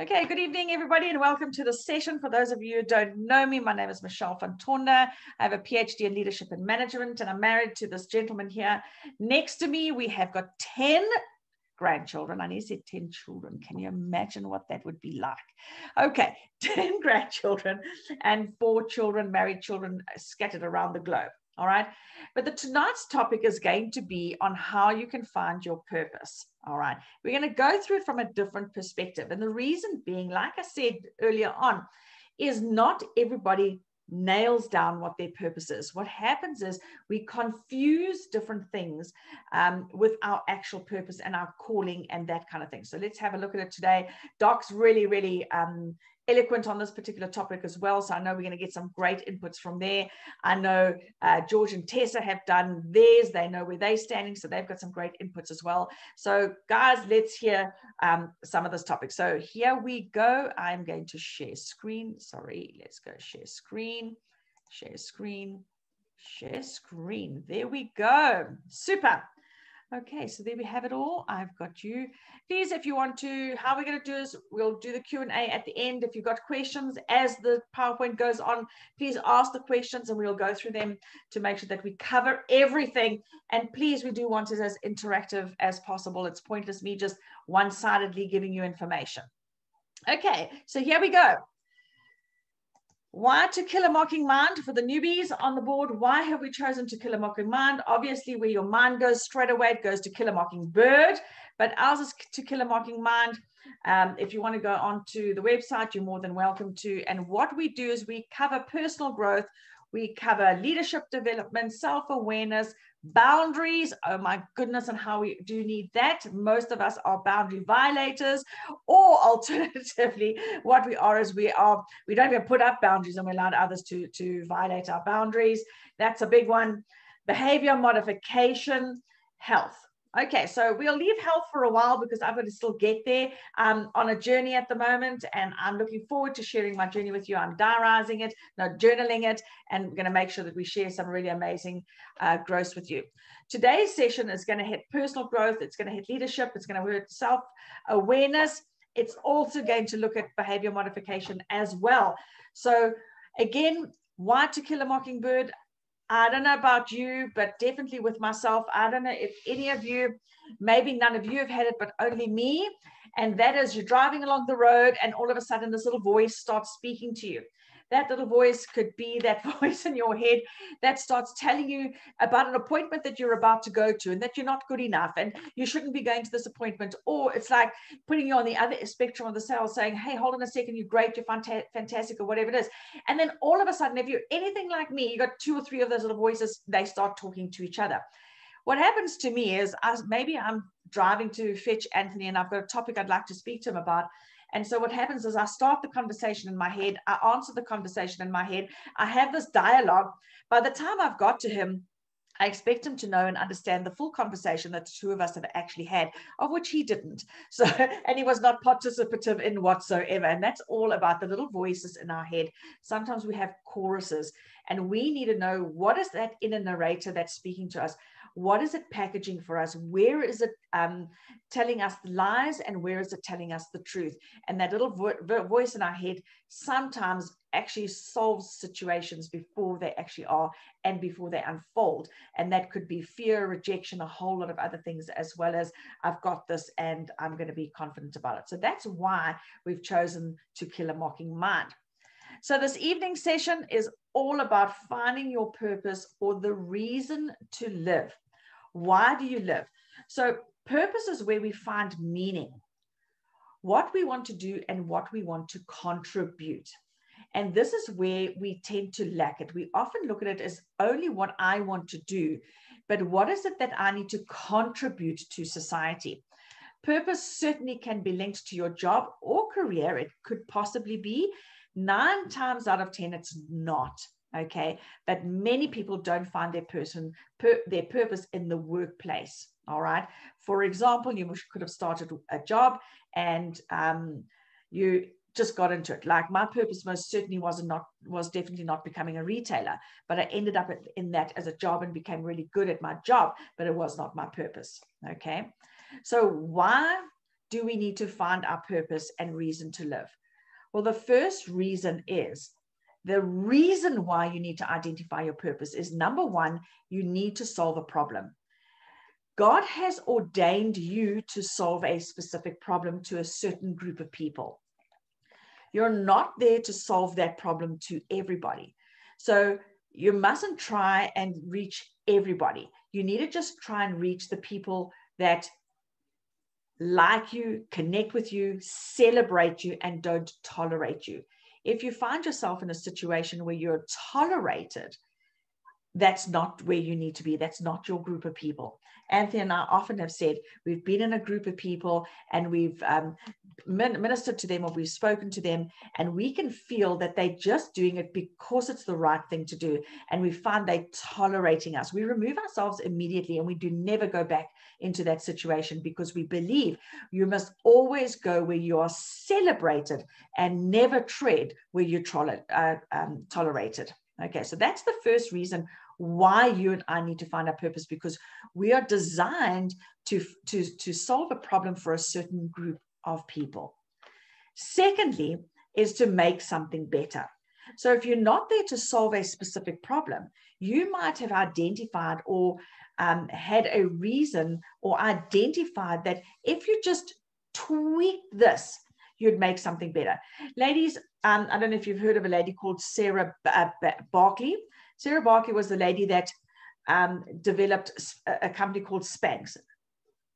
Okay, good evening, everybody, and welcome to the session. For those of you who don't know me, my name is Michelle van Tonda. I have a PhD in leadership and management, and I'm married to this gentleman here. Next to me, we have got 10 grandchildren. I need to say 10 children. Can you imagine what that would be like? Okay, 10 grandchildren and 4 children, married children scattered around the globe. All right. But tonight's topic is going to be on how you can find your purpose. All right. We're going to go through it from a different perspective. And the reason being, like I said earlier on, is not everybody nails down what their purpose is. What happens is we confuse different things with our actual purpose and our calling and that kind of thing. So let's have a look at it today. Doc's really eloquent on this particular topic as well. So I know we're going to get some great inputs from there. I know George and Tessa have done theirs. They know where they're standing. So they've got some great inputs as well. So guys, let's hear some of this topic. So here we go. I'm going to share screen. Sorry, let's go share screen, share screen, share screen. There we go. Super. Okay, so there we have it all. I've got you. Please, if you want to, how we're going to do is we'll do the Q&A at the end. If you've got questions as the PowerPoint goes on, please ask the questions and we'll go through them to make sure that we cover everything. And please, we do want it as interactive as possible. It's pointless me just one-sidedly giving you information. Okay, so here we go. Why to kill a mocking mind? For the newbies on the board, why have we chosen to kill a mocking mind? Obviously, where your mind goes straight away, it goes to kill a mocking bird, but ours is to kill a mocking mind. If you want to go onto the website, you're more than welcome to. And what we do is we cover personal growth, we cover leadership development, self-awareness, boundaries. Oh my goodness, and how we do need that. Most of us are boundary violators, or alternatively, what we are is we don't even put up boundaries and we allow others to violate our boundaries. That's a big one. Behavior modification, health. Okay, so we'll leave health for a while because I've got to still get there. I'm on a journey at the moment, and I'm looking forward to sharing my journey with you. I'm diarizing it, not journaling it, and we're going to make sure that we share some really amazing growth with you. Today's session is going to hit personal growth. It's going to hit leadership. It's going to hit self-awareness. It's also going to look at behavior modification as well. So again, why to kill a mockingbird? I don't know about you, but definitely with myself, I don't know if any of you, maybe none of you have had it, but only me. And that is, you're driving along the road and all of a sudden this little voice starts speaking to you. That little voice could be that voice in your head that starts telling you about an appointment that you're about to go to and that you're not good enough and you shouldn't be going to this appointment. Or it's like putting you on the other spectrum of the scale saying, hey, hold on a second, you're great, you're fantastic, or whatever it is. And then all of a sudden, if you're anything like me, you got 2 or 3 of those little voices, they start talking to each other. What happens to me is maybe I'm driving to fetch Anthony and I've got a topic I'd like to speak to him about. And so what happens is I start the conversation in my head. I answer the conversation in my head. I have this dialogue. By the time I've got to him, I expect him to know and understand the full conversation that the 2 of us have actually had, of which he didn't. So, and he was not participative in whatsoever. And that's all about the little voices in our head. Sometimes we have choruses and we need to know, what is that inner narrator that's speaking to us? What is it packaging for us? Where is it telling us lies and where is it telling us the truth? And that little voice in our head sometimes actually solves situations before they actually are and before they unfold. And that could be fear, rejection, a whole lot of other things, as well as I've got this and I'm going to be confident about it. So that's why we've chosen to kill a mocking mind. So this evening session is all about finding your purpose or the reason to live. Why do you live? So purpose is where we find meaning, what we want to do and what we want to contribute. And this is where we tend to lack it. We often look at it as only what I want to do, but what is it that I need to contribute to society? Purpose certainly can be linked to your job or career. It could possibly be. 9 times out of 10, it's not. Okay, but many people don't find their purpose in the workplace. All right. For example, you could have started a job and you just got into it. Like my purpose most certainly was definitely not becoming a retailer, but I ended up in that as a job and became really good at my job, but it was not my purpose. Okay. So why do we need to find our purpose and reason to live? Well, the first reason is, the reason why you need to identify your purpose is, number one, you need to solve a problem. God has ordained you to solve a specific problem to a certain group of people. You're not there to solve that problem to everybody. So you mustn't try and reach everybody. You need to just try and reach the people that like you, connect with you, celebrate you, and don't tolerate you. If you find yourself in a situation where you're tolerated, that's not where you need to be. That's not your group of people. Anthony and I often have said, we've been in a group of people and we've ministered to them, or we've spoken to them, and we can feel that they're just doing it because it's the right thing to do. And we find they're tolerating us. We remove ourselves immediately, and we do never go back into that situation, because we believe you must always go where you are celebrated and never tread where you're tolerated. Okay, so that's the first reason why you and I need to find our purpose, because we are designed to solve a problem for a certain group of people. Secondly, is to make something better. So if you're not there to solve a specific problem, you might have identified or had a reason, or identified that if you just tweak this, you'd make something better. Ladies, I don't know if you've heard of a lady called Sarah Barkley. Sarah Barkley was the lady that developed a company called Spanx.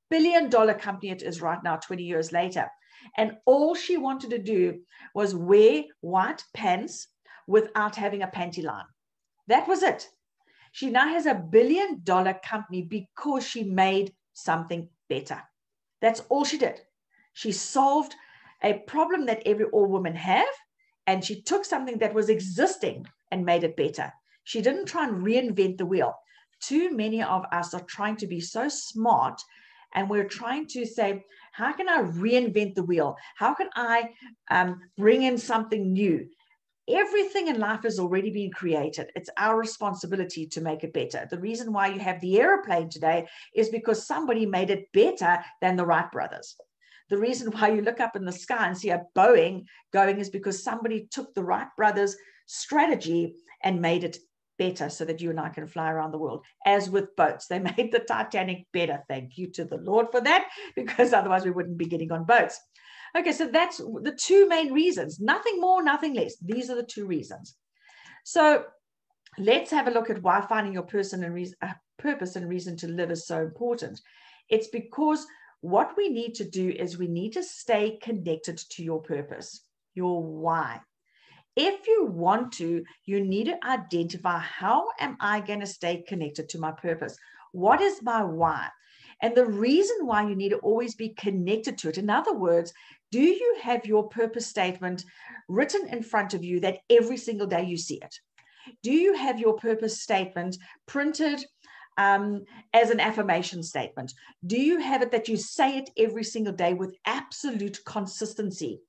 Billion-dollar company it is right now, 20 years later. And all she wanted to do was wear white pants without having a panty line. That was it. She now has a billion-dollar company because she made something better. That's all she did. She solved a problem that all women have, and she took something that was existing and made it better. She didn't try and reinvent the wheel. Too many of us are trying to be so smart, and we're trying to say, how can I reinvent the wheel? How can I bring in something new? Everything in life has already been created. It's our responsibility to make it better. The reason why you have the airplane today is because somebody made it better than the Wright brothers. The reason why you look up in the sky and see a Boeing going is because somebody took the Wright brothers' strategy and made it better so that you and I can fly around the world. As with boats, they made the Titanic better. Thank you to the Lord for that, because otherwise we wouldn't be getting on boats. Okay, so that's the two main reasons. Nothing more, nothing less. These are the two reasons. So let's have a look at why finding your purpose and reason to live is so important. It's because what we need to do is we need to stay connected to your purpose, your why. If you want to, you need to identify, how am I going to stay connected to my purpose? What is my why? And the reason why you need to always be connected to it. In other words, do you have your purpose statement written in front of you that every single day you see it? Do you have your purpose statement printed as an affirmation statement? Do you have it that you say it every single day with absolute consistency?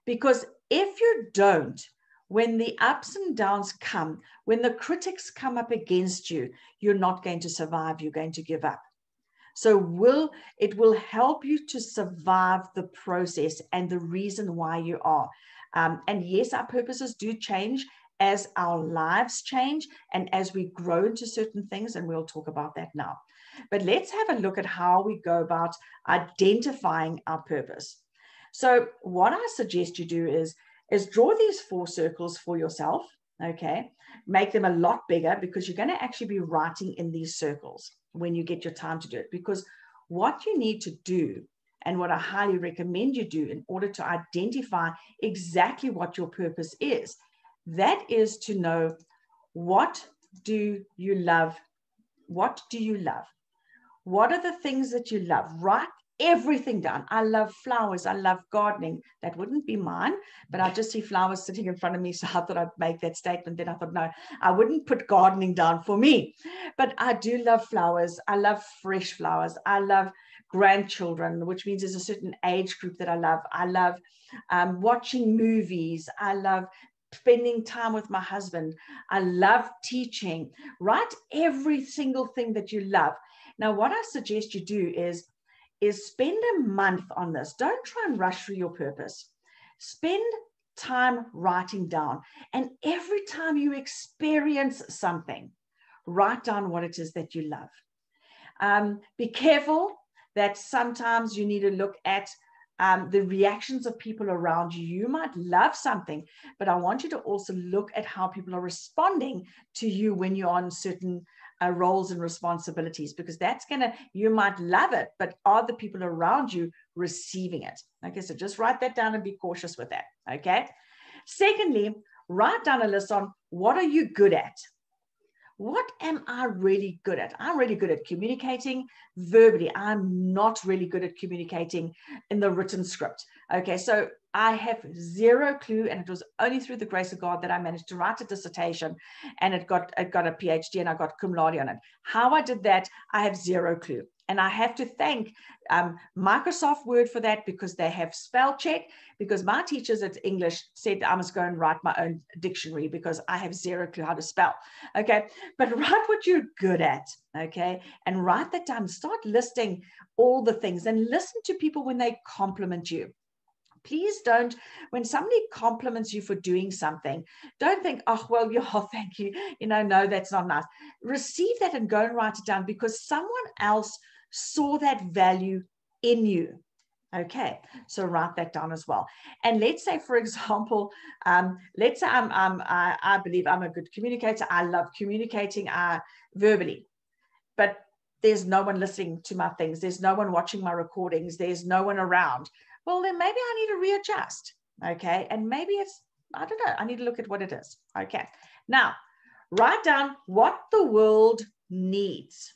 Because if you don't, when the ups and downs come, when the critics come up against you, you're not going to survive. You're going to give up. So it will help you to survive the process and the reason why you are. And yes, our purposes do change as our lives change and as we grow into certain things, and we'll talk about that now. But let's have a look at how we go about identifying our purpose. So what I suggest you do is draw these 4 circles for yourself, okay? Make them a lot bigger, because you're going to actually be writing in these circles when you get your time to do it. Because what you need to do, and what I highly recommend you do in order to identify exactly what your purpose is, that is to know, what do you love? What do you love? What are the things that you love? Write everything down. I love flowers. I love gardening. That wouldn't be mine, but I just see flowers sitting in front of me, so I thought I'd make that statement. Then I thought, no, I wouldn't put gardening down for me, but I do love flowers. I love fresh flowers. I love grandchildren, which means there's a certain age group that I love. I love watching movies. I love spending time with my husband. I love teaching. Write every single thing that you love. Now, what I suggest you do is, is spend a month on this. Don't try and rush through your purpose. Spend time writing down. And every time you experience something, write down what it is that you love. Be careful that sometimes you need to look at the reactions of people around you. You might love something, but I want you to also look at how people are responding to you when you're on certain roles and responsibilities, because that's you might love it, but are the people around you receiving it? Okay, so just write that down and be cautious with that. Okay. Secondly, write down a list on what are you good at? What am I really good at? I'm really good at communicating verbally. I'm not really good at communicating in the written script. Okay, so I have zero clue, and it was only through the grace of God that I managed to write a dissertation, and it got a PhD, and I got cum laude on it. How I did that, I have zero clue. And I have to thank Microsoft Word for that, because they have spell check, because my teachers at English said I must go and write my own dictionary because I have zero clue how to spell. Okay, but write what you're good at, okay, and write that down. Start listing all the things, and listen to people when they compliment you. Please don't, when somebody compliments you for doing something, don't think, oh, well, thank you. No, that's not nice. Receive that and go and write it down, because someone else saw that value in you. Okay, so write that down as well. And let's say, for example, let's say I believe I'm a good communicator. I love communicating verbally, but there's no one listening to my things. There's no one watching my recordings. There's no one around. Well, then maybe I need to readjust. Okay, and maybe it's, I don't know, I need to look at what it is. Okay, now write down what the world needs.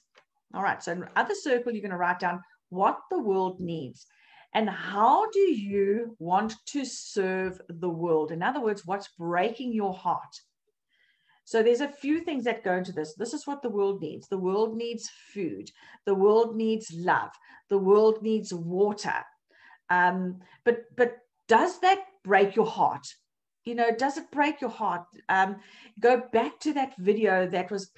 All right, so in the other circle, you're going to write down what the world needs. And how do you want to serve the world? In other words, what's breaking your heart? So there's a few things that go into this. This is what the world needs. The world needs food. The world needs love. The world needs water. But does that break your heart? Does it break your heart? Go back to that video that was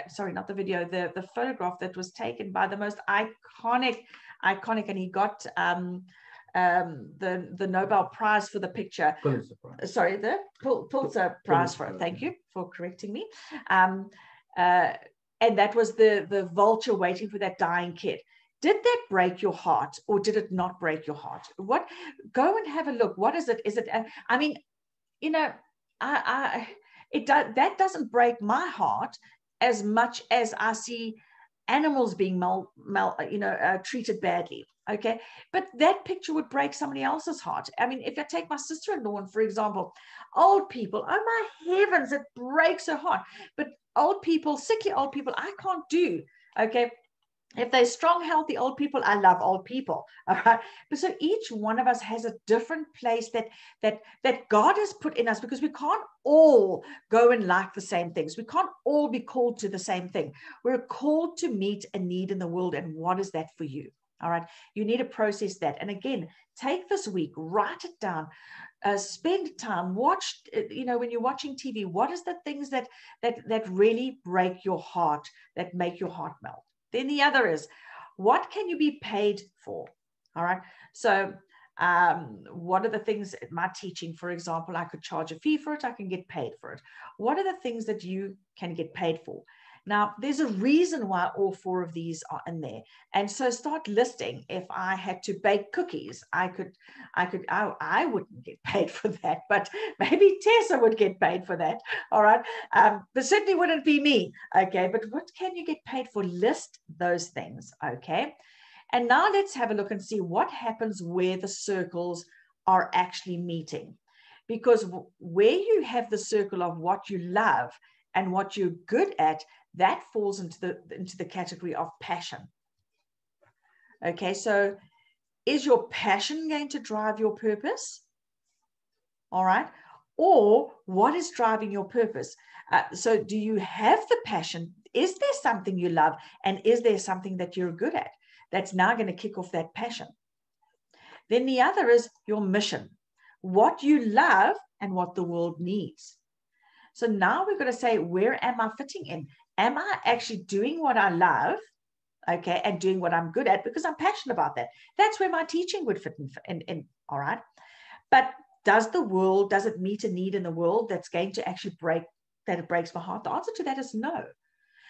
sorry, not the video, the photograph that was taken by the most iconic, and he got the Nobel Prize for the picture. Pulitzer Prize. Sorry, the Pulitzer Prize for it. Thank you for correcting me. And that was the vulture waiting for that dying kid. Did that break your heart, or did it not break your heart? Go and have a look. What is it? Is it? I mean, that doesn't break my heart as much as I see animals being treated badly. Okay, but that picture would break somebody else's heart. I mean, if I take my sister-in-law, for example, old people, oh my heavens, it breaks her heart. But old people, sickly old people, I can't do. Okay. If they're strong, healthy old people, I love old people. All right. But so each one of us has a different place that God has put in us, because we can't all go and like the same things. We can't all be called to the same thing. We're called to meet a need in the world. And what is that for you? All right. You need to process that. And again, take this week, write it down, spend time, watch, when you're watching TV, what is the things that really break your heart, that make your heart melt? Then the other is, what can you be paid for? All right. So what are the things, my teaching, for example, I could charge a fee for it. I can get paid for it. What are the things that you can get paid for? Now, there's a reason why all four of these are in there. And so start listing. If I had to bake cookies, I wouldn't get paid for that, but maybe Tessa would get paid for that. All right. But certainly wouldn't be me. Okay. But what can you get paid for? List those things. Okay. And now let's have a look and see what happens where the circles are actually meeting. Because where you have the circle of what you love and what you're good at, that falls into the category of passion. Okay, so is your passion going to drive your purpose? All right, or what is driving your purpose? So do you have the passion? Is there something you love, and is there something that you're good at that's now going to kick off that passion? Then the other is your mission, what you love and what the world needs. So now we're going to say, where am I fitting in? Am I actually doing what I love? okay, and doing what I'm good at because I'm passionate about that. That's where my teaching would fit in, all right? But does it meet a need in the world that's going to actually that it breaks my heart? The answer to that is no.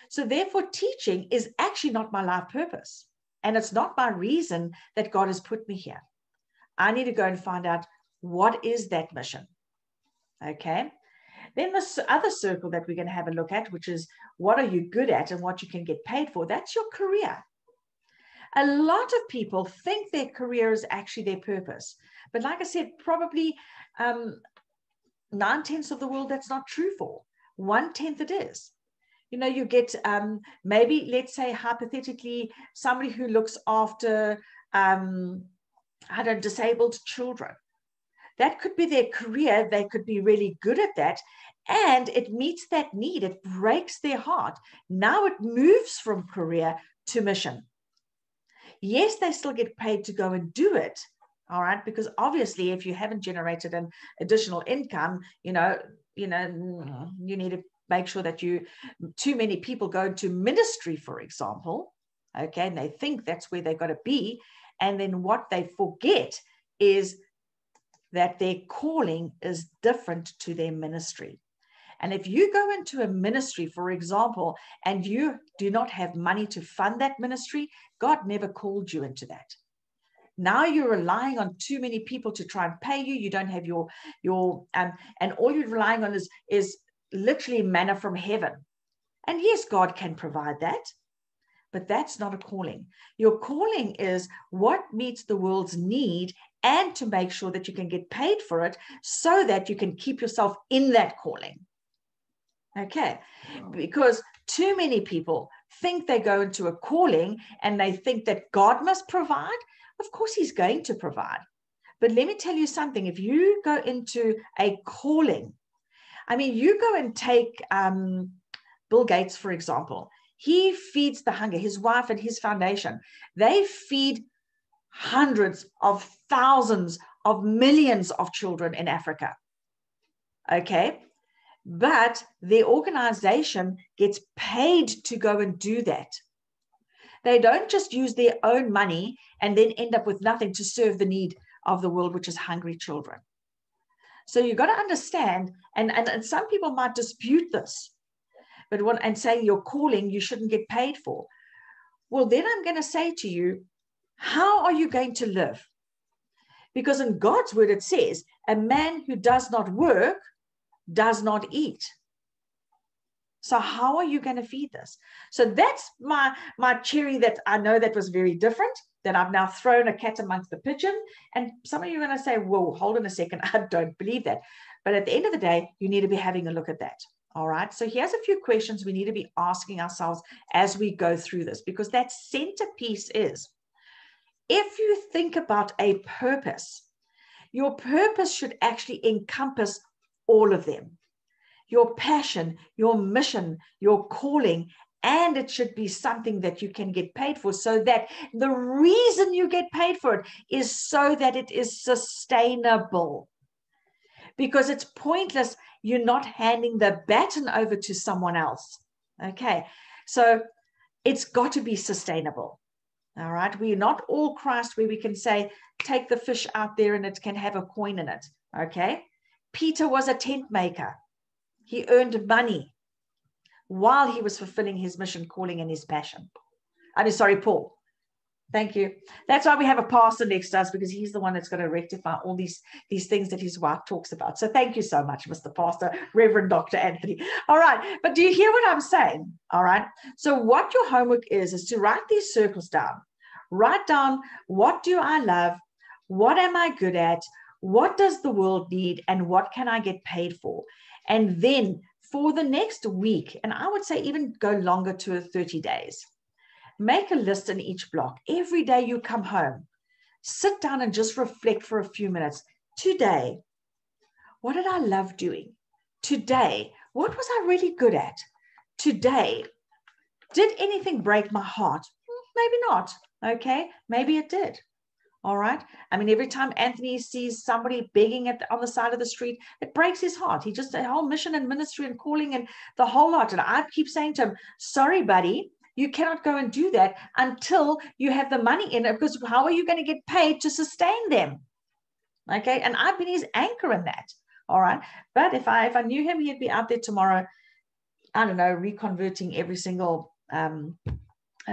So therefore, teaching is actually not my life purpose. And it's not my reason that God has put me here. I need to go and find out what is that mission. Okay. Then the other circle that we're going to have a look at, which is what are you good at and what you can get paid for? That's your career. A lot of people think their career is actually their purpose. But like I said, probably 9/10 of the world that's not true for. 1/10 it is. You know, you get maybe, let's say, hypothetically, somebody who looks after, disabled children. That could be their career. They could be really good at that. And it meets that need. It breaks their heart. Now it moves from career to mission. Yes, they still get paid to go and do it. All right. Because obviously, if you haven't generated an additional income, you need to make sure that too many people go into ministry, for example. Okay. And they think that's where they've got to be. And then what they forget is that their calling is different to their ministry. And if you go into a ministry, for example, and you do not have money to fund that ministry, God never called you into that. Now you're relying on too many people to try and pay you. You don't have and all you're relying on is literally manna from heaven. And yes, God can provide that, but that's not a calling. Your calling is what meets the world's need and to make sure that you can get paid for it so that you can keep yourself in that calling. Okay, because too many people think they go into a calling and they think that God must provide. Of course, he's going to provide. But let me tell you something. If you go into a calling, I mean, you go and take Bill Gates, for example. He feeds the hunger. His wife and his foundation, they feed hundreds of thousands of millions of children in Africa. Okay. But their organization gets paid to go and do that. They don't just use their own money and then end up with nothing to serve the need of the world, which is hungry children. So you've got to understand, and some people might dispute this, and say your calling you shouldn't get paid for. Well, then I'm going to say to you, how are you going to live? Because in God's word, it says, a man who does not work does not eat. So how are you going to feed this? So that's my cherry that I know that was very different, that I've now thrown a cat amongst the pigeon. And some of you are going to say, whoa, hold on a second. I don't believe that. But at the end of the day, you need to be having a look at that. All right. So here's a few questions we need to be asking ourselves as we go through this, because that centerpiece is, if you think about a purpose, your purpose should actually encompass all of them. Your passion, your mission, your calling, and it should be something that you can get paid for, so that the reason you get paid for it is so that it is sustainable. Because it's pointless you're not handing the baton over to someone else. Okay, so it's got to be sustainable. All right, we're not all Christ where we can say, take the fish out there and it can have a coin in it. Okay, Peter was a tent maker. He earned money while he was fulfilling his mission, calling, and his passion. Paul. Thank you. That's why we have a pastor next to us, because he's the one that's going to rectify all these things that his wife talks about. So thank you so much, Mr. Pastor, Reverend Dr. Anthony. All right. But do you hear what I'm saying? All right. So what your homework is to write these circles down. Write down, what do I love? What am I good at? What does the world need? And what can I get paid for? And then for the next week, and I would say even go longer to 30 days, make a list in each block. Every day you come home, sit down and just reflect for a few minutes. Today, what did I love doing? Today, what was I really good at? Today, did anything break my heart? Maybe not. Okay, maybe it did. All right. I mean, every time Anthony sees somebody begging on the side of the street, it breaks his heart. The whole mission and ministry and calling and the whole lot. And I keep saying to him, sorry, buddy, You cannot go and do that until you have the money in it, because how are you going to get paid to sustain them? Okay. And I've been his anchor in that. All right. But if I knew him, he'd be out there tomorrow, I don't know, reconverting every single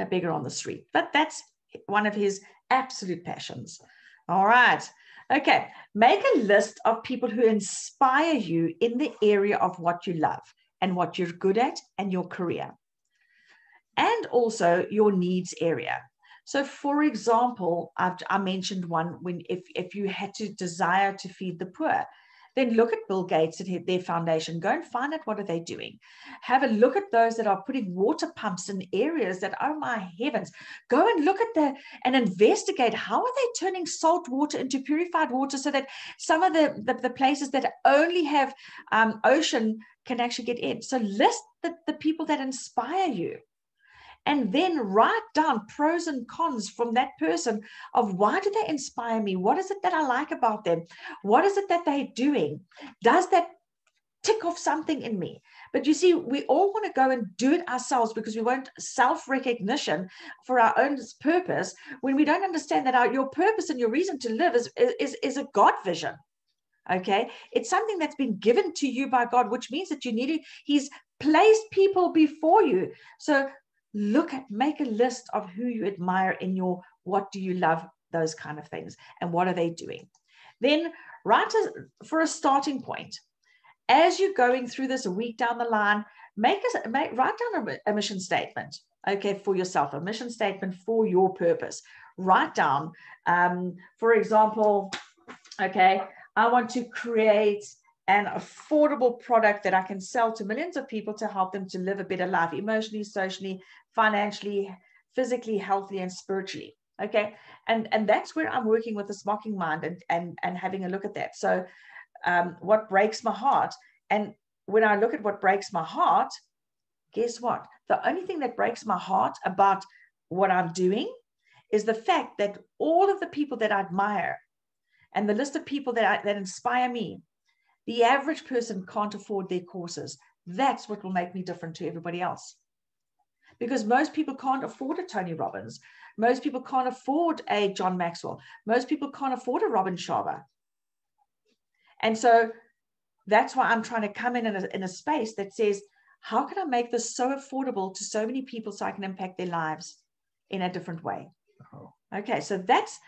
beggar on the street. But that's one of his absolute passions. All right. Okay. Make a list of people who inspire you in the area of what you love and what you're good at and your career. And also your needs area. So, for example, I mentioned one, when if you had to desire to feed the poor, then look at Bill Gates and their foundation. Go and find out what are they doing. Have a look at those that are putting water pumps in areas that, oh my heavens, go and look at and investigate how are they turning salt water into purified water, so that some of the places that only have ocean can actually get in. So list the people that inspire you. And then write down pros and cons from that person of why do they inspire me? What is it that I like about them? What is it that they're doing? Does that tick off something in me? But you see, we all want to go and do it ourselves because we want self-recognition for our own purpose, when we don't understand that your purpose and your reason to live is a God vision. Okay, it's something that's been given to you by God, which means that He's placed people before you. So make a list of who you admire in your, what do you love, those kind of things, and what are they doing. Then for a starting point, as you're going through this a week down the line, write down a mission statement, okay, for yourself, a mission statement for your purpose. Write down, for example, okay, I want to create an affordable product that I can sell to millions of people to help them to live a better life, emotionally, socially, financially, physically, healthy, and spiritually. Okay. And that's where I'm working with this mocking mind and having a look at that. So what breaks my heart? And when I look at what breaks my heart, guess what? The only thing that breaks my heart about what I'm doing is the fact that all of the people that I admire and the list of people that inspire me, the average person can't afford their courses. That's what will make me different to everybody else. Because most people can't afford a Tony Robbins. Most people can't afford a John Maxwell. Most people can't afford a Robin Sharma. And so that's why I'm trying to come in a space that says, how can I make this so affordable to so many people so I can impact their lives in a different way? Okay, so that's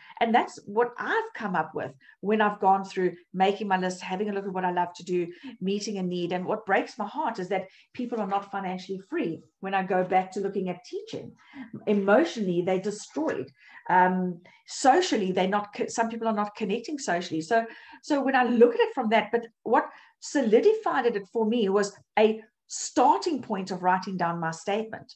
what I've come up with when I've gone through making my list, having a look at what I love to do, meeting a need. And what breaks my heart is that people are not financially free. When I go back to looking at teaching, emotionally, they're destroyed. Socially, some people are not connecting socially. So when I look at it from that, but what solidified it for me was a starting point of writing down my statement.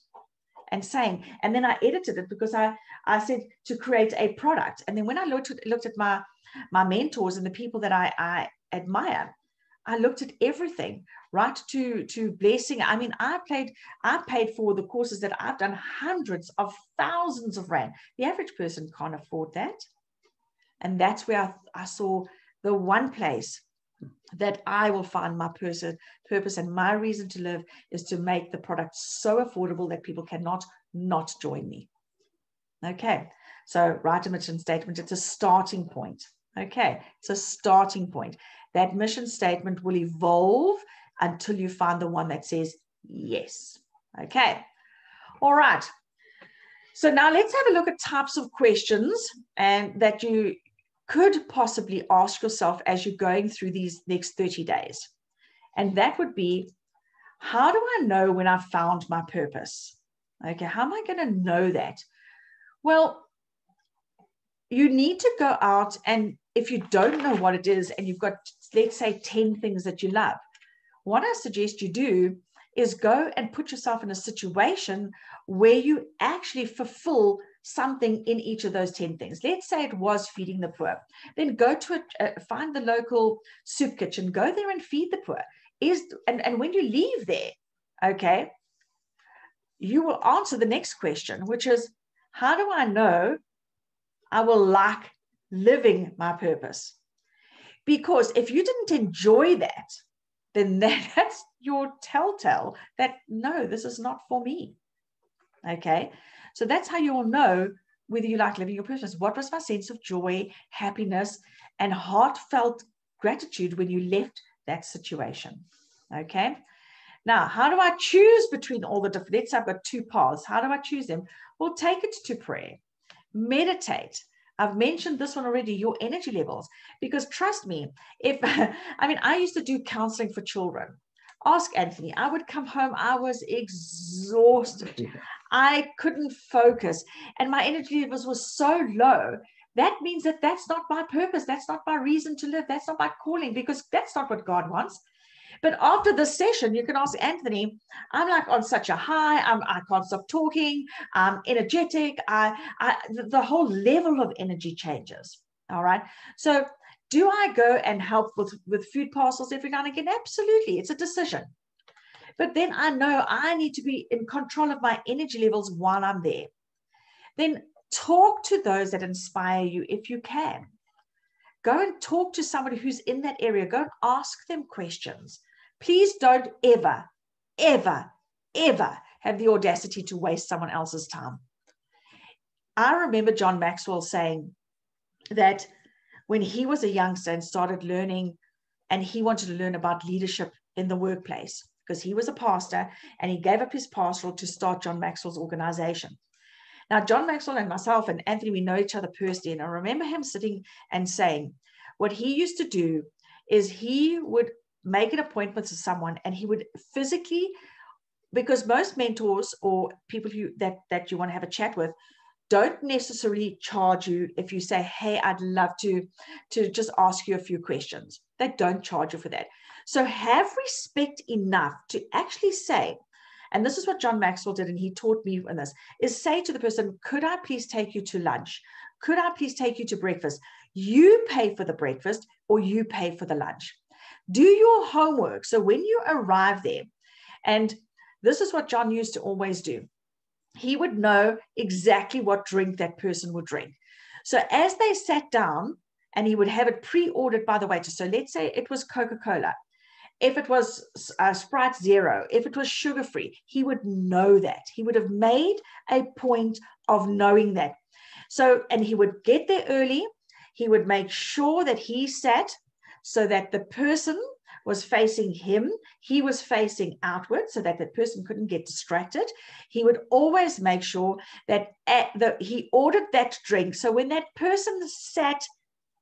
And saying, and then I edited it because I said to create a product. And then when I looked at my mentors and the people that I admire, I looked at everything, right to blessing. I mean, I paid for the courses that I've done, hundreds of thousands of rand. The average person can't afford that. And that's where I saw the one place that I will find my purpose and my reason to live is to make the product so affordable that people cannot not join me. Okay, so write a mission statement. It's a starting point. Okay, it's a starting point. That mission statement will evolve until you find the one that says yes. Okay, all right. So now let's have a look at types of questions and that you could possibly ask yourself as you're going through these next 30 days. And that would be, how do I know when I've found my purpose? Okay, how am I going to know that? Well, you need to go out, and if you don't know what it is and you've got, let's say, 10 things that you love, what I suggest you do is go and put yourself in a situation where you actually fulfill something in each of those 10 things. Let's say it was feeding the poor. Then go to find the local soup kitchen, go there and feed the poor. And when you leave there, okay, you will answer the next question, which is, how do I know I will like living my purpose? Because if you didn't enjoy that, then that's your telltale that, no, this is not for me. Okay. So that's how you will know whether you like living your purpose. What was my sense of joy, happiness, and heartfelt gratitude when you left that situation? Okay. Now, how do I choose between all the different? Let's say I've got two paths. How do I choose them? Well, take it to prayer. Meditate. I've mentioned this one already, your energy levels. Because trust me, I used to do counseling for children. Ask Anthony. I would come home, I was exhausted. I couldn't focus, and my energy levels were so low. That means that that's not my purpose. That's not my reason to live. That's not my calling, because that's not what God wants. But after this session, you can ask Anthony, I'm like on such a high, I can't stop talking, I'm energetic, the whole level of energy changes. All right. So do I go and help with food parcels every now and again? Absolutely. It's a decision. But then I know I need to be in control of my energy levels while I'm there. Then talk to those that inspire you if you can. Go and talk to somebody who's in that area. Go and ask them questions. Please don't ever, ever, ever have the audacity to waste someone else's time. I remember John Maxwell saying that when he was a youngster and started learning, and he wanted to learn about leadership in the workplace, because he was a pastor and he gave up his pastoral to start John Maxwell's organization. Now, John Maxwell and myself and Anthony, we know each other personally. And I remember him sitting and saying what he used to do is he would make an appointment to someone, and he would physically, because most mentors or people that you want to have a chat with don't necessarily charge you if you say, hey, I'd love to just ask you a few questions. They don't charge you for that. So have respect enough to actually say, and this is what John Maxwell did, and he taught me in this, is say to the person, could I please take you to lunch? Could I please take you to breakfast? You pay for the breakfast or you pay for the lunch. Do your homework. So when you arrive there, and this is what John used to always do, he would know exactly what drink that person would drink. So as they sat down, and he would have it pre-ordered by the waiter. So let's say it was Coca-Cola. If it was Sprite Zero, if it was sugar-free, he would know that. He would have made a point of knowing that. So, and he would get there early. He would make sure that he sat so that the person was facing him. He was facing outward so that that person couldn't get distracted. He would always make sure that he ordered that drink. So when that person sat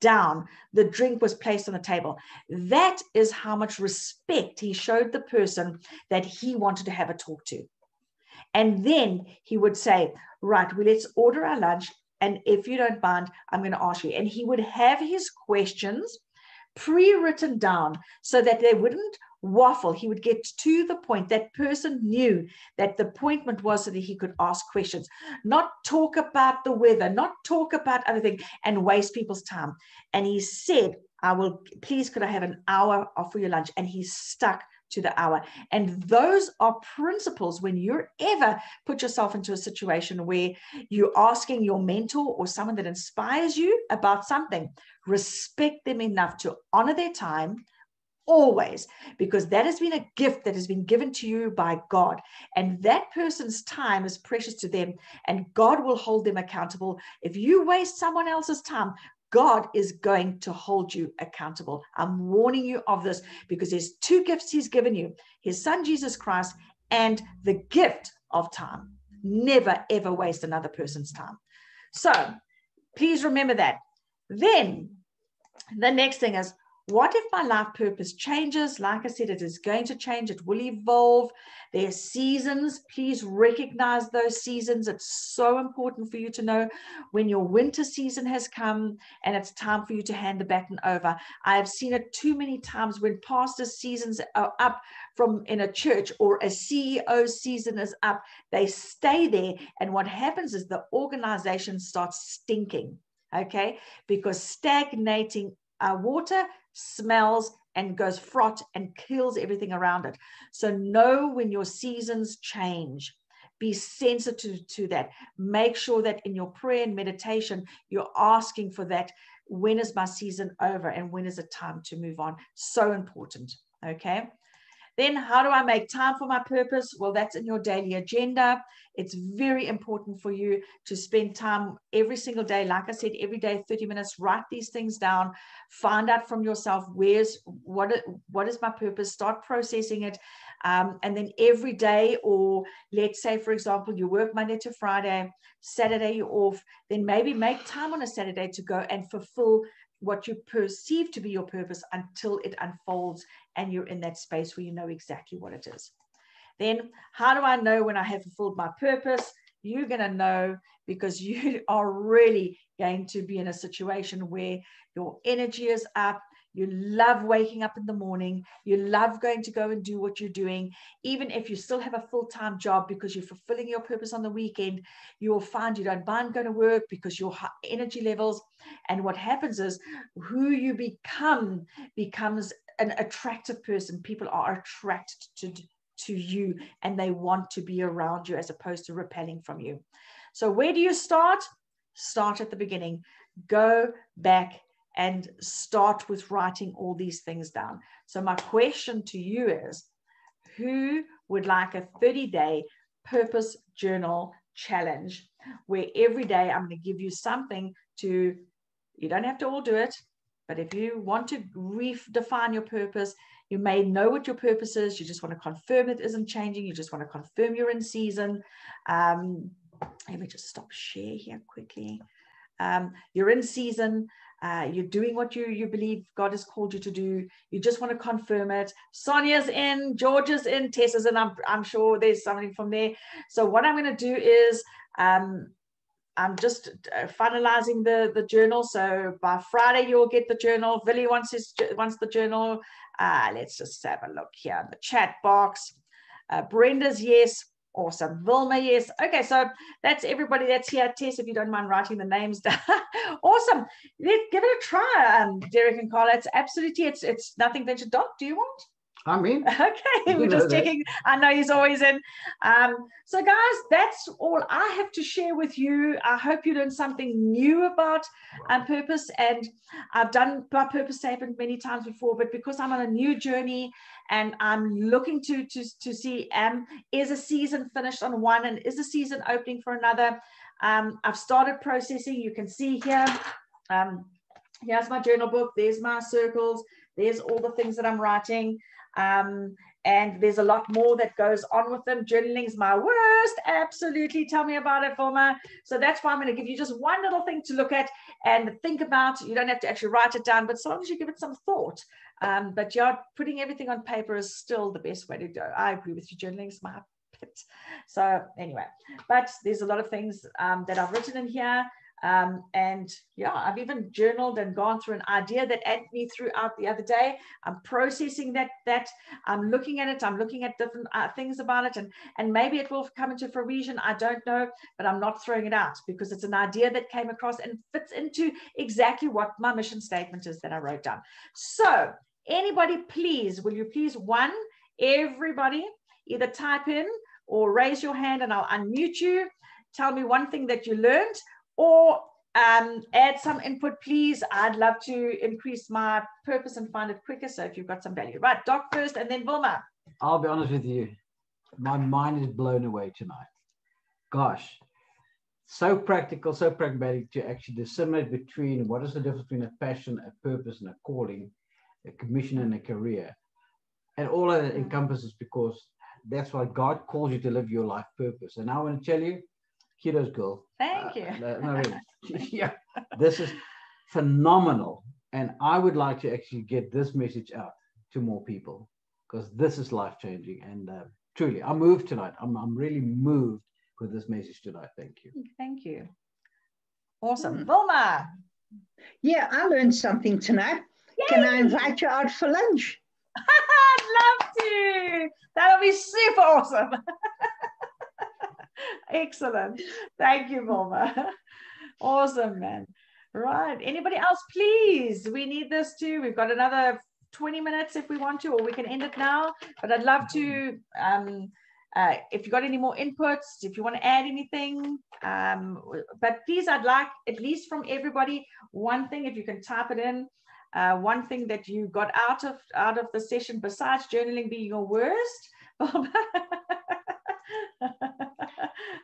down, the drink was placed on the table. That is how much respect he showed the person that he wanted to have a talk to. And then he would say, right, well, let's order our lunch. And if you don't mind, I'm going to ask you. And he would have his questions pre-written down so that they wouldn't waffle. He would get to the point. That person knew that the appointment was so that he could ask questions, not talk about the weather, not talk about other things and waste people's time. And he said, please, could I have an hour for your lunch? And he stuck to the hour. And those are principles when you're ever put yourself into a situation where you're asking your mentor or someone that inspires you about something, respect them enough to honor their time always, because that has been a gift that has been given to you by God. And that person's time is precious to them, and God will hold them accountable. If you waste someone else's time, God is going to hold you accountable. I'm warning you of this because there's two gifts he's given you, his son, Jesus Christ, and the gift of time. Never, ever waste another person's time. So please remember that. Then the next thing is, what if my life purpose changes? Like I said, it is going to change. It will evolve. There are seasons. Please recognize those seasons. It's so important for you to know when your winter season has come and it's time for you to hand the baton over. I have seen it too many times when pastor seasons are up from in a church, or a CEO season is up. They stay there. And what happens is the organization starts stinking, okay? Because stagnating water smells and goes fraught and kills everything around it. So know when your seasons change. Be sensitive to that. Make sure that in your prayer and meditation, you're asking for that. When is my season over and when is it time to move on? So important. Okay. Then how do I make time for my purpose? Well, that's in your daily agenda. It's very important for you to spend time every single day. Like I said, every day, 30 minutes, write these things down, find out from yourself, what is my purpose, start processing it. And then every day, or let's say, for example, you work Monday to Friday, Saturday you're off, then maybe make time on a Saturday to go and fulfill what you perceive to be your purpose until it unfolds and you're in that space where you know exactly what it is. Then how do I know when I have fulfilled my purpose? You're going to know because you are really going to be in a situation where your energy is up. You love waking up in the morning. You love going to go and do what you're doing. Even if you still have a full-time job because you're fulfilling your purpose on the weekend, you will find you don't mind going to work because your energy levels. And what happens is who you become becomes an attractive person. People are attracted to you and they want to be around you as opposed to repelling from you. So where do you start? Start at the beginning. Go back and start with writing all these things down. So my question to you is, who would like a 30-day purpose journal challenge where every day I'm going to give you something to, you don't have to all do it, but if you want to redefine your purpose, you may know what your purpose is. You just want to confirm it isn't changing. You just want to confirm you're in season. Let me just stop share here quickly. You're in season. You're doing what you believe God has called you to do. You just want to confirm it. Sonia's in, Georgia's in, Tessa's in. I'm sure there's something from there. So what I'm going to do is I'm just finalizing the journal. So by Friday, you'll get the journal. Billy wants the journal. Let's just have a look here in the chat box. Brenda's yes. Awesome. Vilma, yes. Okay, so that's everybody that's here. Tess, if you don't mind writing the names down. Awesome. Give it a try, Derek and Carla. It's absolutely, it's nothing venture. Doc, do you want? I'm in. Okay, we're just checking. I know he's always in. So guys, that's all I have to share with you. I hope you learned something new about purpose. And I've done my purpose statement many times before, but because I'm on a new journey and I'm looking to see, is a season finished on one and is a season opening for another? I've started processing. You can see here. Here's my journal book. There's my circles. There's all the things that I'm writing. And there's a lot more that goes on with them. Journaling's my worst. Absolutely. Tell me about it, Vilma. So that's why I'm going to give you just one little thing to look at and think about. You don't have to actually write it down, but as long as you give it some thought. But yeah, putting everything on paper is still the best way to go. I agree with you. Journaling's my pit. So anyway, but there's a lot of things that I've written in here. And yeah, I've even journaled and gone through an idea that Anthony threw out the other day. I'm processing that I'm looking at it. I'm looking at different things about it, and maybe it will come into fruition. I don't know, but I'm not throwing it out because it's an idea that came across and fits into exactly what my mission statement is that I wrote down. So anybody, please, will you please, everybody either type in or raise your hand and I'll unmute you. Tell me one thing that you learned, or add some input, please. I'd love to increase my purpose and find it quicker. So if you've got some value. Right, Doc first and then Vilma. I'll be honest with you. My mind is blown away tonight. Gosh, so practical, so pragmatic to actually disseminate between what is the difference between a passion, a purpose, and a calling, a commission and a career. And all of that encompasses because that's why God calls you to live your life purpose. And I want to tell you, kudos, girl. Thank you. Yeah, this is phenomenal. And I would like to actually get this message out to more people because this is life-changing. And truly, I'm moved tonight. I'm really moved with this message tonight. Thank you. Thank you. Awesome. Vilma. Yeah, I learned something tonight. Yay! Can I invite you out for lunch? I'd love to. That'll be super awesome. Excellent. Thank you, Vilma. Awesome, man. Right. Anybody else, please? We need this too. We've got another 20 minutes if we want to, or we can end it now. But I'd love to, if you've got any more inputs, if you want to add anything. But please, I'd like, at least from everybody, one thing, if you can type it in. one thing that you got out of the session besides journaling being your worst?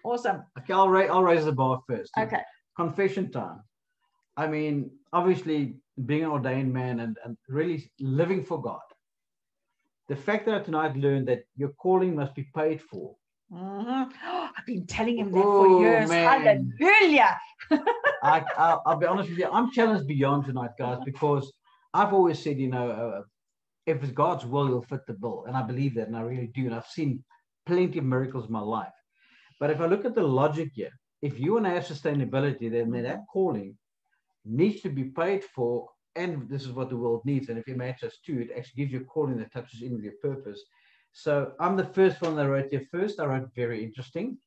Awesome. Okay, I'll raise the bar first. Okay. Confession time. I mean, obviously, being an ordained man and really living for God. The fact that I tonight learned that your calling must be paid for. Mm-hmm. Oh, I've been telling him that for years. Man. Hallelujah. I'll be honest with you. I'm challenged beyond tonight, guys, because I've always said, if it's God's will, he'll fit the bill. And I believe that, and I really do. And I've seen plenty of miracles in my life. But if I look at the logic here, if you want to have sustainability, then that calling needs to be paid for. And this is what the world needs. And if you match us to it, actually gives you a calling that touches in with your purpose. So I'm the first one that wrote here first. I wrote very interesting.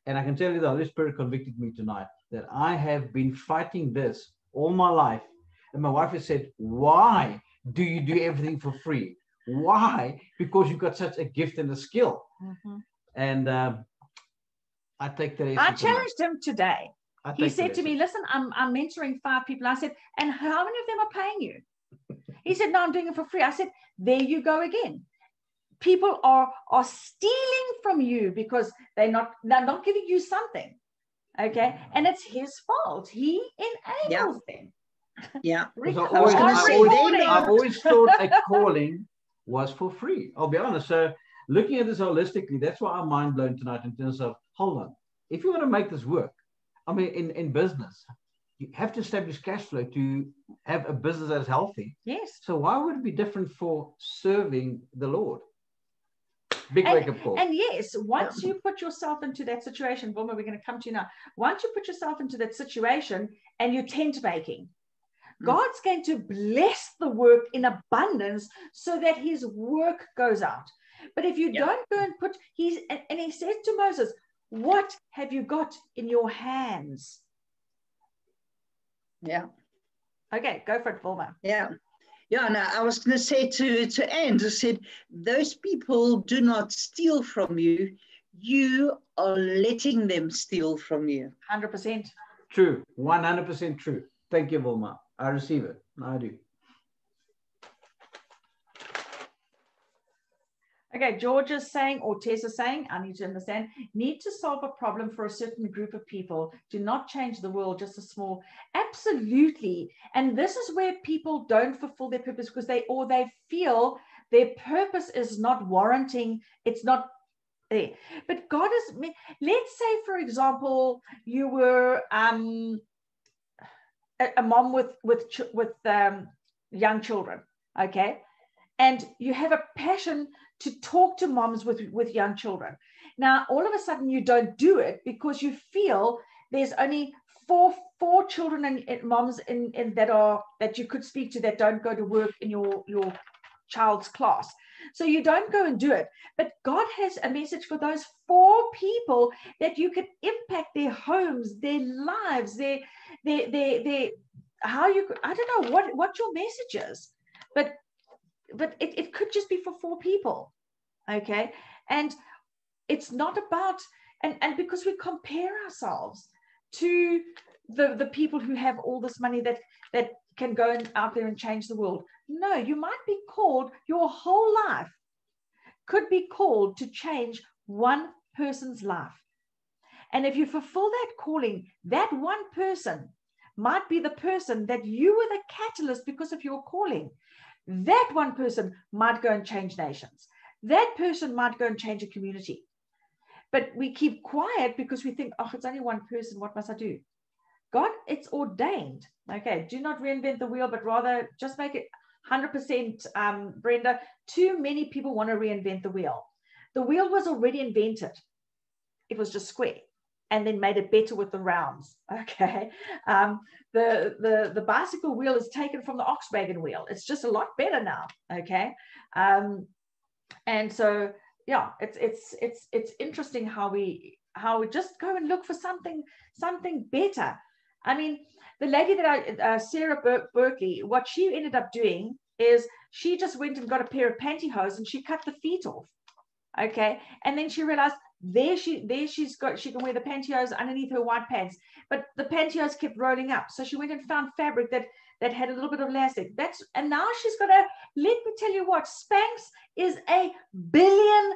And I can tell you the Holy Spirit convicted me tonight that I have been fighting this all my life. And my wife has said, why do you do everything for free? Why? Because you've got such a gift and a skill. Mm-hmm. And I take that. I challenged him today. He said to me, listen, I'm mentoring 5 people. I said, and how many of them are paying you? He said, no, I'm doing it for free. I said, there you go again. People are stealing from you because they're not giving you something. Okay. And it's his fault. He enables them. Yeah. I've always thought a calling was for free. I'll be honest. So looking at this holistically, that's why I'm mind blown tonight in terms of, hold on, if you want to make this work, I mean, in business, you have to establish cash flow to have a business that is healthy. Yes. So why would it be different for serving the Lord? Big wake-up call. And yes, once you put yourself into that situation, Wilma, we're going to come to you now. Once you put yourself into that situation and you're tent making, God's going to bless the work in abundance so that his work goes out. But if you don't go and put, he said to Moses, what have you got in your hands? Yeah. Okay, go for it, Wilma. Yeah. Yeah, no, I was going to say to Anne, I said, those people do not steal from you. You are letting them steal from you. 100%. True. 100% true. Thank you, Wilma. I receive it. I do. Okay, George is saying, or Tess is saying, I need to understand, need to solve a problem for a certain group of people. Do not change the world, just a small. Absolutely. And this is where people don't fulfill their purpose because they feel their purpose is not warranting, it's not there. But God is, let's say, for example, you were a mom with young children, okay? And you have a passion to talk to moms with young children. Now, all of a sudden, you don't do it because you feel there's only four children and moms that you could speak to that don't go to work in your child's class. So you don't go and do it. But God has a message for those 4 people that you can impact their homes, their lives, their how you, I don't know what your message is, but it could just be for 4 people, okay? And it's not about, and because we compare ourselves to the people who have all this money that can go out there and change the world. No, you might be called, your whole life could be called to change one person's life. And if you fulfill that calling, that one person might be the person that you were the catalyst because of your calling. That one person might go and change nations. That person might go and change a community. But we keep quiet because we think, oh, it's only one person. What must I do? God, it's ordained. Okay, do not reinvent the wheel, but rather just make it 100%, Brenda. Too many people want to reinvent the wheel. The wheel was already invented. It was just square. And then made it better with the rounds. Okay, the bicycle wheel is taken from the ox wagon wheel. It's just a lot better now. Okay, and so yeah, it's interesting how we just go and look for something better. I mean, the lady that Sarah Berkeley, what she ended up doing is she just went and got a pair of pantyhose and she cut the feet off. Okay, and then she realized. She can wear the pantyhose underneath her white pants, but the pantyhose kept rolling up. So she went and found fabric that that had a little bit of elastic. And now she's got a, let me tell you what, Spanx is a $1 billion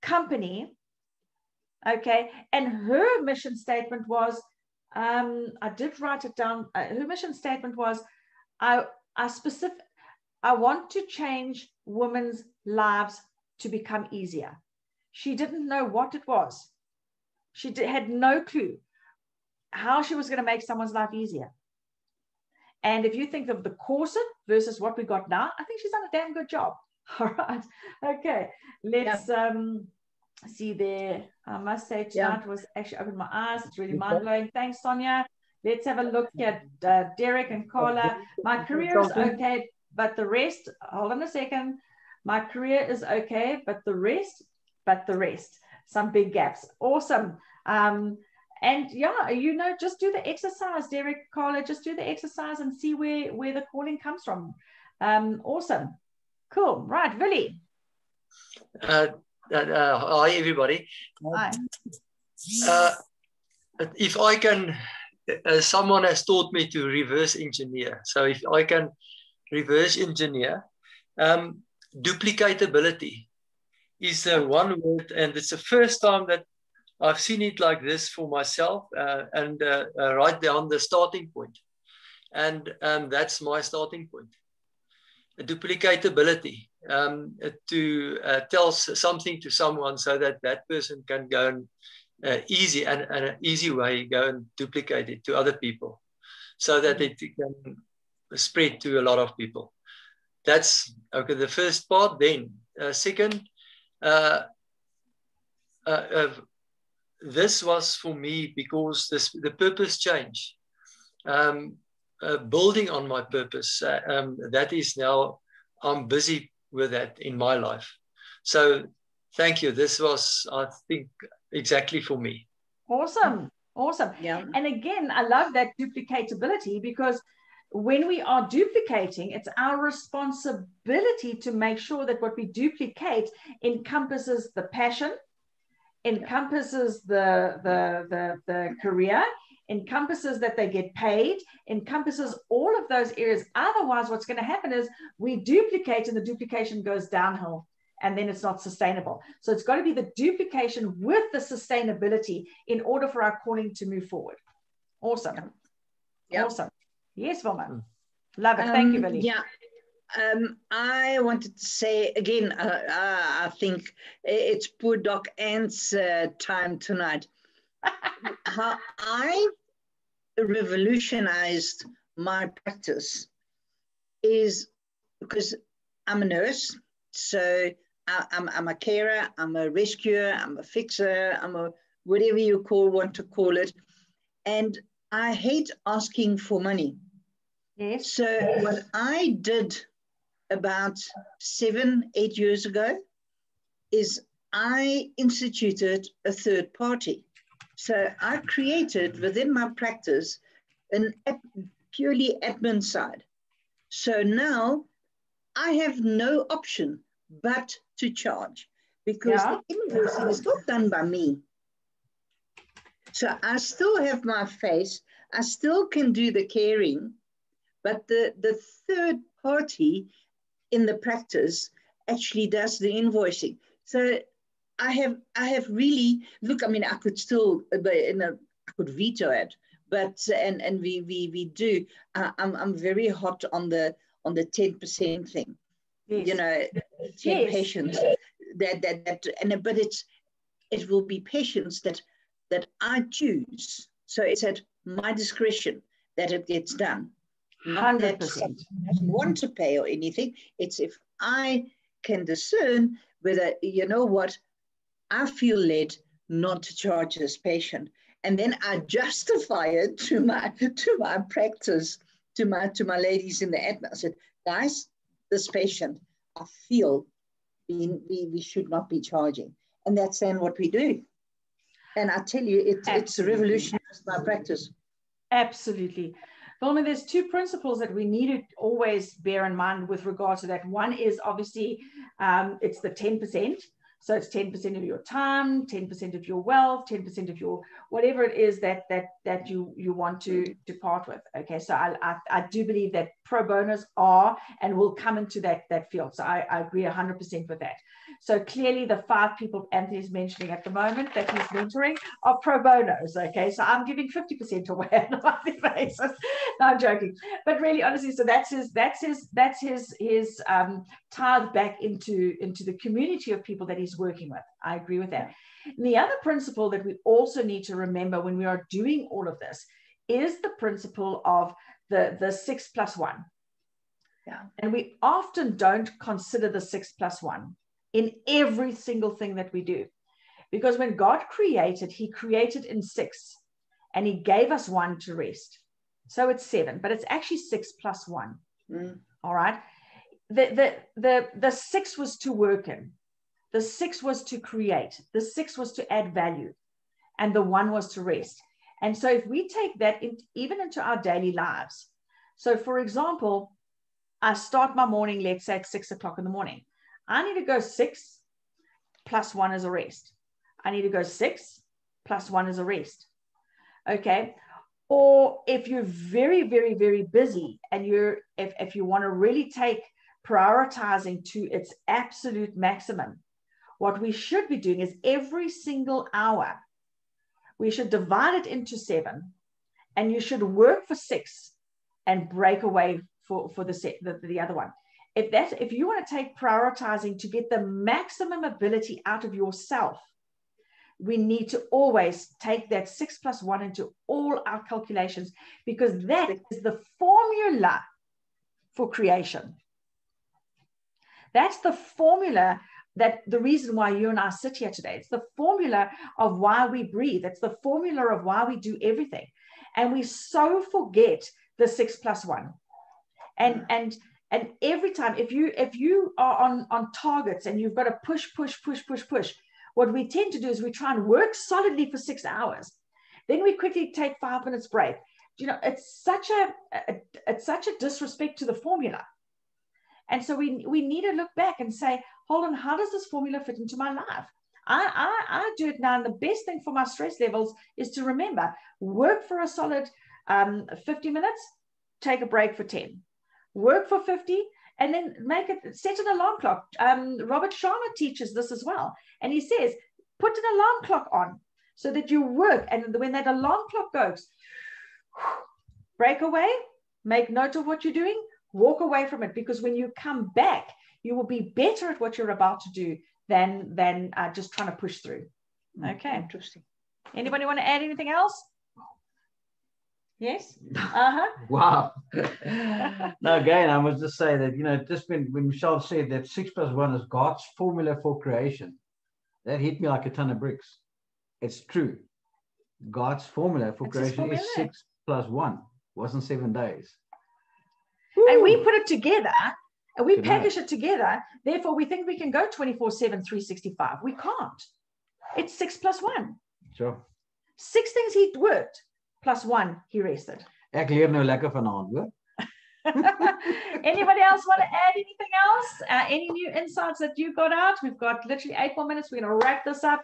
company. Okay. And her mission statement was, I did write it down. Her mission statement was, I want to change women's lives to become easier. She didn't know what it was. She had no clue how she was going to make someone's life easier. And if you think of the corset versus what we got now, I think she's done a damn good job. All right. Okay. Let's see there. I must say tonight was actually opened my eyes. It's really mind-blowing. Thanks, Sonia. Let's have a look at Derek and Carla. My career is okay, but the rest, hold on a second. My career is okay, but the rest, some big gaps. Awesome. And yeah, just do the exercise, Derek, Carla, just do the exercise and see where the calling comes from. Awesome. Cool. Right, Willie. Hi, everybody. Hi. If I can, someone has taught me to reverse engineer. So if I can reverse engineer, duplicatability is the one word, and it's the first time that I've seen it like this for myself, and write down the starting point. And that's my starting point. Duplicatability, to tell something to someone so that that person can go and an easy way go and duplicate it to other people so that it can spread to a lot of people. That's okay, the first part. Then second, this was for me because the purpose change. Building on my purpose, that is now, I'm busy with that in my life. So thank you. This was, I think, exactly for me. Awesome. Yeah. And again, I love that duplicatability, because when we are duplicating, it's our responsibility to make sure that what we duplicate encompasses the passion, encompasses the career, encompasses that they get paid, encompasses all of those areas. Otherwise, what's going to happen is we duplicate and the duplication goes downhill, and then it's not sustainable. So it's got to be the duplication with the sustainability in order for our calling to move forward. Awesome. Yep. Awesome. Yes, Vilma. Love it. Thank you, Billy. Yeah. I wanted to say again, I think it's poor Doc Ant's time tonight. How I revolutionized my practice is because I'm a nurse, so I'm a carer, I'm a rescuer, I'm a fixer, I'm a whatever you want to call it, and I hate asking for money. Yes. So what I did about 7-8 years ago is I instituted a third party. So I created within my practice an purely admin side. So now I have no option but to charge, because the invoicing is not done by me. So I still have my face, I still can do the caring, but the third party in the practice actually does the invoicing. So I have really, look, I mean, I could still, I could veto it, but, and we do, I'm very hot on the 10% thing, yes. You know, 10 patients but it will be patients that I choose. So it's at my discretion that it gets done. Not 100%. that someone doesn't want to pay or anything. It's if I can discern whether, you know what, I feel led not to charge this patient, and then I justify it to my practice, to my ladies in the admin. I said, guys, this patient, I feel we should not be charging, and that's then what we do. And I tell you, it's revolutionized my practice. Absolutely. Vilma, there's two principles that we need to always bear in mind with regard to that. One is obviously it's the 10%. So it's 10% of your time, 10% of your wealth, 10% of your whatever it is that you want to part with. Okay, so I do believe that pro bonos are and will come into that field. So I agree 100% with that. So clearly the 5 people Anthony's mentioning at the moment that he's mentoring are pro bonos. Okay, so I'm giving 50% away on a monthly basis. No, I'm joking, but really honestly, so that's his tithe back into the community of people that he's working with. I agree with that. And the other principle that we also need to remember when we are doing all of this is the principle of the 6+1. Yeah. And we often don't consider the 6+1 in every single thing that we do. Because when God created, he created in 6 and he gave us 1 to rest. So it's 7, but it's actually 6+1. All right. The 6 was to work in. The 6 was to create. The 6 was to add value. And the 1 was to rest. And so if we take that even into our daily lives. So for example, I start my morning, let's say at 6 o'clock in the morning. I need to go 6 plus 1 is a rest. I need to go 6 plus 1 is a rest. Okay. Or if you're very, very, very busy and if you want to really take prioritizing to its absolute maximum, what we should be doing is every single hour, we should divide it into 7 and you should work for 6 and break away for the other one. If you want to take prioritizing to get the maximum ability out of yourself, we need to always take that 6+1 into all our calculations, because that is the formula for creation. That's the formula, that the reason why you and I sit here today. It's the formula of why we breathe. It's the formula of why we do everything. And we so forget the 6+1. And every time, if you are on targets and you've got to push, what we tend to do is we try and work solidly for 6 hours. Then we quickly take 5 minutes break. You know, it's such a disrespect to the formula. And so we need to look back and say, hold on, how does this formula fit into my life? I do it now, and the best thing for my stress levels is to remember, work for a solid 50 minutes, take a break for 10. Work for 50, and then set an alarm clock. Robert Sharma teaches this as well. And he says, put an alarm clock on so that you work. And when that alarm clock goes, break away, make note of what you're doing, walk away from it. Because when you come back, you will be better at what you're about to do than just trying to push through. Okay. Interesting. Anybody want to add anything else? Yes. Wow. No, again, I must just say that, you know, just when Michelle said that 6+1 is God's formula for creation, that hit me like a ton of bricks. It's true. God's formula for creation is 6+1. Wasn't 7 days. And we put it together and we package it together. Therefore, we think we can go 24/7, 365. We can't. It's 6+1. Sure. 6 things he worked. +1, he rested. Ek leer nou lekker vanaand, hoor. Anybody else want to add anything else? Any new insights that you got out? We've got literally 8 more minutes. We're going to wrap this up.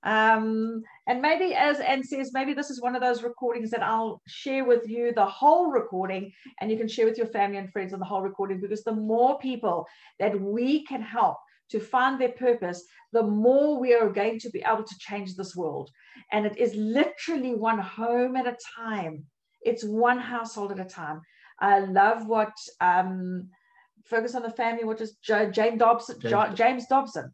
And maybe, as Anne says, maybe this is one of those recordings that I'll share with you, the whole recording, and you can share with your family and friends on the whole recording, because the more people that we can help to find their purpose, the more we are going to be able to change this world. And it is literally one home at a time. It's one household at a time. I love what Focus on the Family, what is James Dobson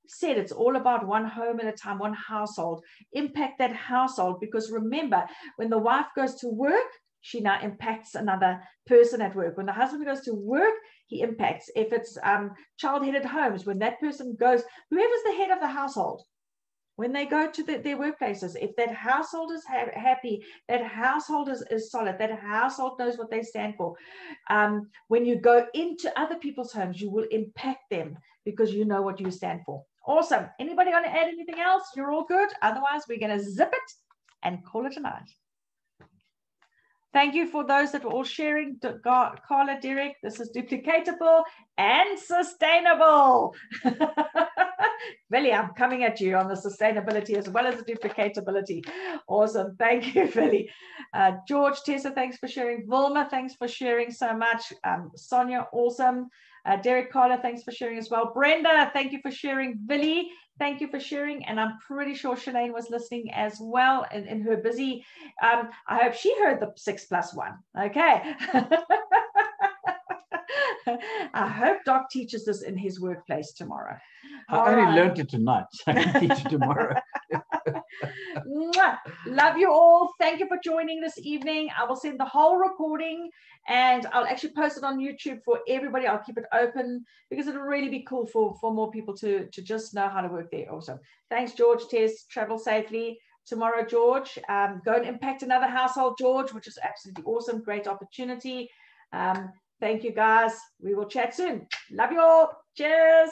said. It's all about one home at a time, one household. Impact that household, because remember, when the wife goes to work, she now impacts another person at work. When the husband goes to work, he impacts. If it's child-headed homes, when that person goes, whoever's the head of the household, when they go to their workplaces, if that household is happy, that household is solid, that household knows what they stand for. When you go into other people's homes, you will impact them because you know what you stand for. Awesome. Anybody want to add anything else? You're all good. Otherwise, we're going to zip it and call it a night. Thank you for those that were all sharing. Carla, Derek, this is duplicatable and sustainable. Billy, I'm coming at you on the sustainability as well as the duplicatability. Awesome. Thank you, Billy. George, Tessa, thanks for sharing. Vilma, thanks for sharing so much. Sonia, awesome. Derek Carter, thanks for sharing as well. Brenda, thank you for sharing. Billy, thank you for sharing. And I'm pretty sure Shanane was listening as well in her busy. I hope she heard the 6+1. Okay. I hope Doc teaches this in his workplace tomorrow. I only learned it tonight, so I can teach it tomorrow. Love you all. Thank you for joining this evening. I will send the whole recording and I'll actually post it on YouTube for everybody. I'll keep it open because it'll really be cool for more people to just know how to work there. Awesome. Thanks, George. Tess, travel safely tomorrow, George. Go and impact another household, George, which is absolutely awesome. Great opportunity. Thank you, guys. We will chat soon. Love you all. Cheers.